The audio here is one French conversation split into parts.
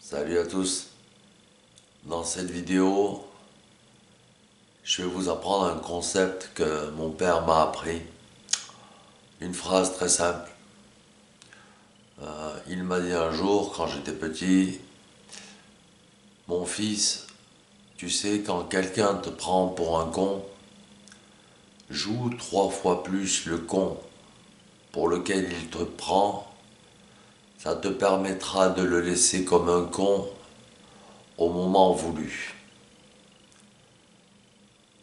Salut à tous. Dans cette vidéo, je vais vous apprendre un concept que mon père m'a appris. Une phrase très simple. Il m'a dit un jour, quand j'étais petit, mon fils, tu sais, quand quelqu'un te prend pour un con, joue 3 fois plus le con pour lequel il te prend. Ça te permettra de le laisser comme un con au moment voulu.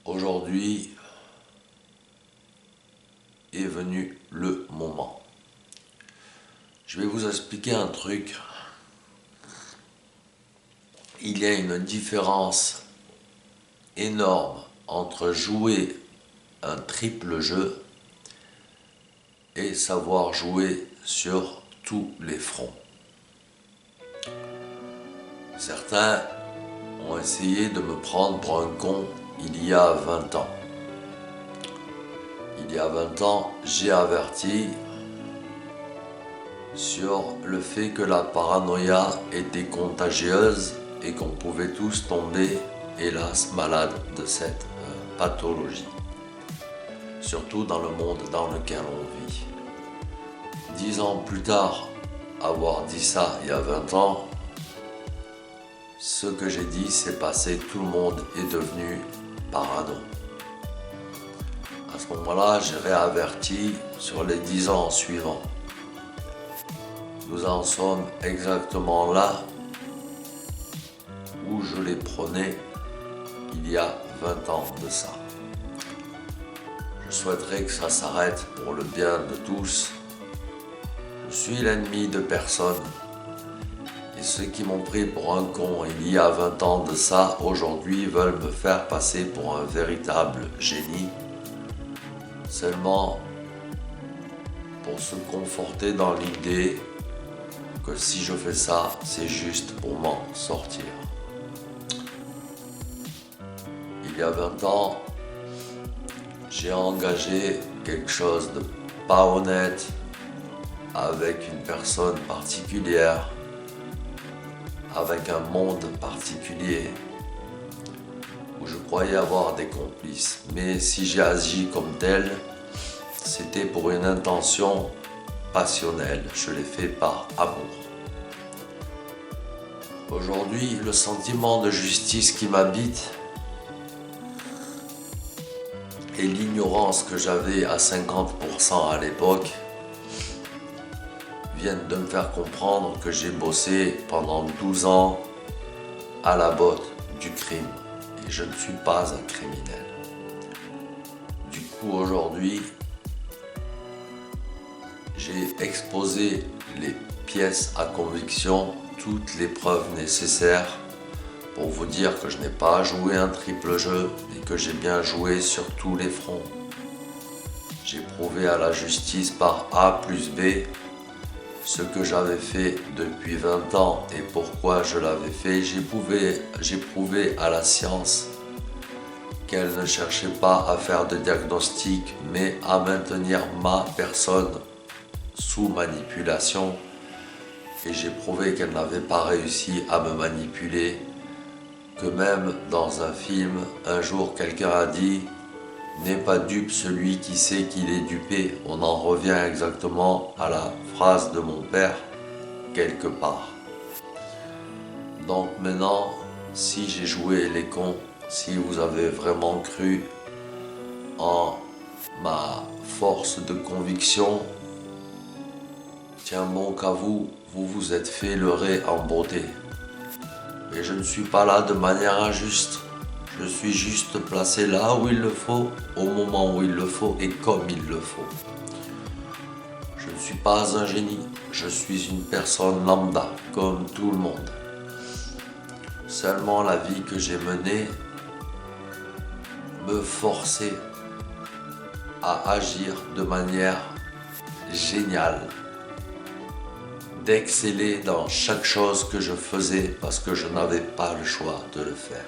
Aujourd'hui est venu le moment. Je vais vous expliquer un truc. Il y a une différence énorme entre jouer un triple jeu et savoir jouer sur tous les fronts. Certains ont essayé de me prendre pour un con il y a 20 ans. Il y a 20 ans, j'ai averti sur le fait que la paranoïa était contagieuse et qu'on pouvait tous tomber, hélas, malades de cette pathologie. Surtout dans le monde dans lequel on vit. 10 ans plus tard, avoir dit ça il y a 20 ans, ce que j'ai dit s'est passé, tout le monde est devenu parano. À ce moment-là, j'ai réaverti sur les 10 ans suivants. Nous en sommes exactement là où je les prenais il y a 20 ans de ça. Je souhaiterais que ça s'arrête pour le bien de tous. Je suis l'ennemi de personne. Et ceux qui m'ont pris pour un con il y a 20 ans de ça, aujourd'hui veulent me faire passer pour un véritable génie. Seulement pour se conforter dans l'idée que si je fais ça, c'est juste pour m'en sortir. Il y a 20 ans, j'ai engagé quelque chose de pas honnête avec une personne particulière, avec un monde particulier, où je croyais avoir des complices. Mais si j'ai agi comme tel, c'était pour une intention passionnelle, je l'ai fait par amour. Aujourd'hui, le sentiment de justice qui m'habite et l'ignorance que j'avais à 50% à l'époque viennent de me faire comprendre que j'ai bossé pendant 12 ans à la botte du crime et je ne suis pas un criminel. Du coup, aujourd'hui, j'ai exposé les pièces à conviction, toutes les preuves nécessaires pour vous dire que je n'ai pas joué un triple jeu et que j'ai bien joué sur tous les fronts. J'ai prouvé à la justice par A plus B ce que j'avais fait depuis 20 ans et pourquoi je l'avais fait. J'ai prouvé à la science qu'elle ne cherchait pas à faire de diagnostic mais à maintenir ma personne sous manipulation, et j'ai prouvé qu'elle n'avait pas réussi à me manipuler, que même dans un film, un jour quelqu'un a dit « N'est pas dupe celui qui sait qu'il est dupé ». On en revient exactement à la phrase de mon père, quelque part. Donc maintenant, si j'ai joué les cons, si vous avez vraiment cru en ma force de conviction, tiens bon qu'à vous, vous vous êtes fait leurrer en beauté. Et je ne suis pas là de manière injuste. Je suis juste placé là où il le faut, au moment où il le faut et comme il le faut. Je ne suis pas un génie, je suis une personne lambda, comme tout le monde. Seulement la vie que j'ai menée me forçait à agir de manière géniale, d'exceller dans chaque chose que je faisais parce que je n'avais pas le choix de le faire.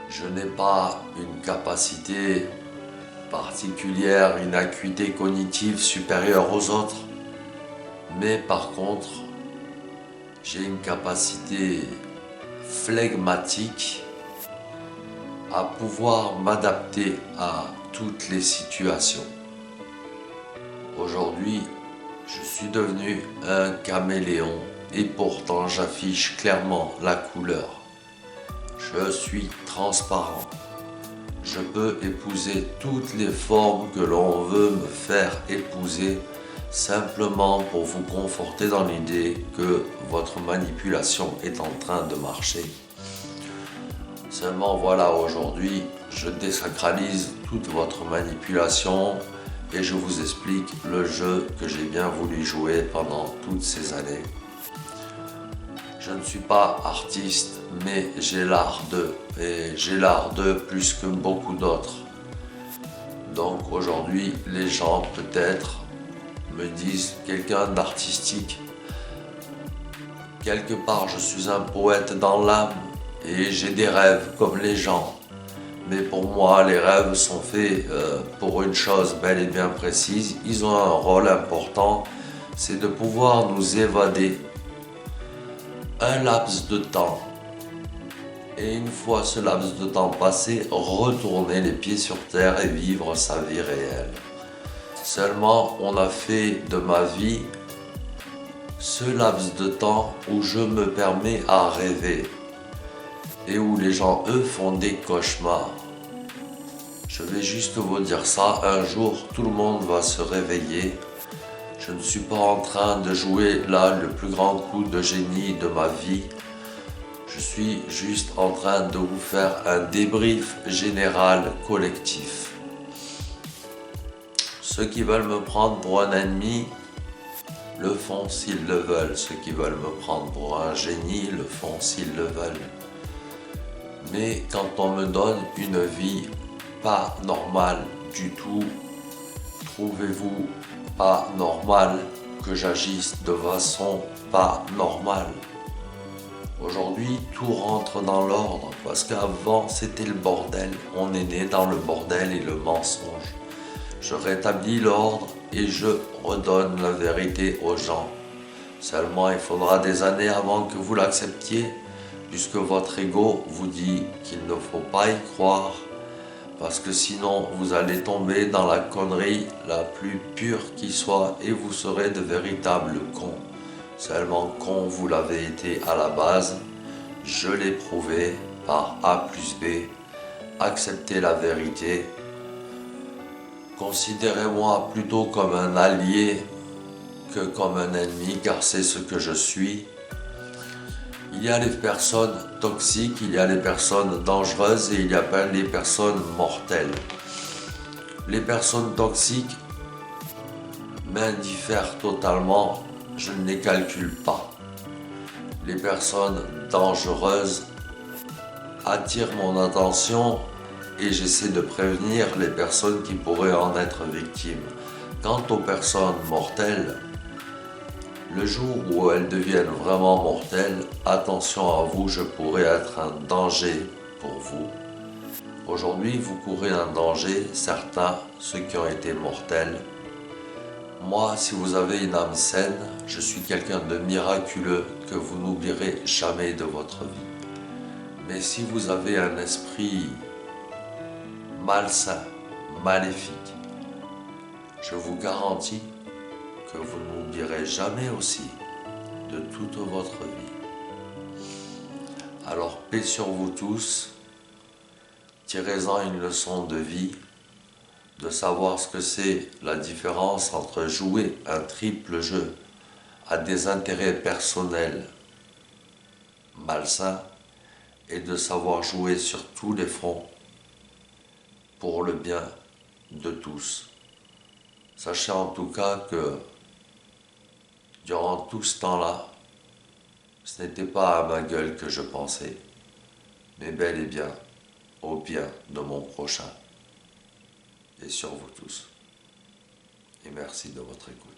Je n'ai pas une capacité particulière, une acuité cognitive supérieure aux autres, mais par contre, j'ai une capacité flegmatique à pouvoir m'adapter à toutes les situations. Aujourd'hui, je suis devenu un caméléon et pourtant j'affiche clairement la couleur. Je suis transparent. Je peux épouser toutes les formes que l'on veut me faire épouser simplement pour vous conforter dans l'idée que votre manipulation est en train de marcher. Seulement voilà, aujourd'hui, je désacralise toute votre manipulation et je vous explique le jeu que j'ai bien voulu jouer pendant toutes ces années. Je ne suis pas artiste, mais j'ai l'art de, et j'ai l'art de plus que beaucoup d'autres. Donc aujourd'hui, les gens peut-être me disent quelqu'un d'artistique. Quelque part, je suis un poète dans l'âme et j'ai des rêves comme les gens. Mais pour moi, les rêves sont faits pour une chose belle et bien précise. Ils ont un rôle important, c'est de pouvoir nous évader un laps de temps. Et une fois ce laps de temps passé, retourner les pieds sur terre et vivre sa vie réelle. Seulement, on a fait de ma vie ce laps de temps où je me permets à rêver et où les gens, eux, font des cauchemars. Je vais juste vous dire ça, un jour, tout le monde va se réveiller. Je ne suis pas en train de jouer là le plus grand coup de génie de ma vie. Je suis juste en train de vous faire un débrief général collectif. Ceux qui veulent me prendre pour un ennemi le font s'ils le veulent. Ceux qui veulent me prendre pour un génie le font s'ils le veulent. Mais quand on me donne une vie pas normale du tout, trouvez-vous pas normal que j'agisse de façon pas normale? Aujourd'hui, tout rentre dans l'ordre parce qu'avant c'était le bordel. On est né dans le bordel et le mensonge. Je rétablis l'ordre et je redonne la vérité aux gens. Seulement, il faudra des années avant que vous l'acceptiez, puisque votre ego vous dit qu'il ne faut pas y croire, parce que sinon vous allez tomber dans la connerie la plus pure qui soit et vous serez de véritables cons. Seulement con vous l'avez été à la base, je l'ai prouvé par A plus B. Acceptez la vérité. Considérez-moi plutôt comme un allié que comme un ennemi, car c'est ce que je suis. Il y a les personnes toxiques, il y a les personnes dangereuses et il y a les personnes mortelles. Les personnes toxiques m'indiffèrent totalement, je ne les calcule pas. Les personnes dangereuses attirent mon attention et j'essaie de prévenir les personnes qui pourraient en être victimes. Quant aux personnes mortelles, le jour où elles deviennent vraiment mortelles, attention à vous, je pourrais être un danger pour vous. Aujourd'hui, vous courez un danger, certains, ceux qui ont été mortels. Moi, si vous avez une âme saine, je suis quelqu'un de miraculeux que vous n'oublierez jamais de votre vie. Mais si vous avez un esprit malsain, maléfique, je vous garantis que vous n'oublierez jamais aussi de toute votre vie. Alors paix sur vous tous, tirez-en une leçon de vie, de savoir ce que c'est la différence entre jouer un triple jeu à des intérêts personnels malsains et de savoir jouer sur tous les fronts pour le bien de tous. Sachez en tout cas que durant tout ce temps-là, ce n'était pas à ma gueule que je pensais, mais bel et bien au bien de mon prochain et sur vous tous. Et merci de votre écoute.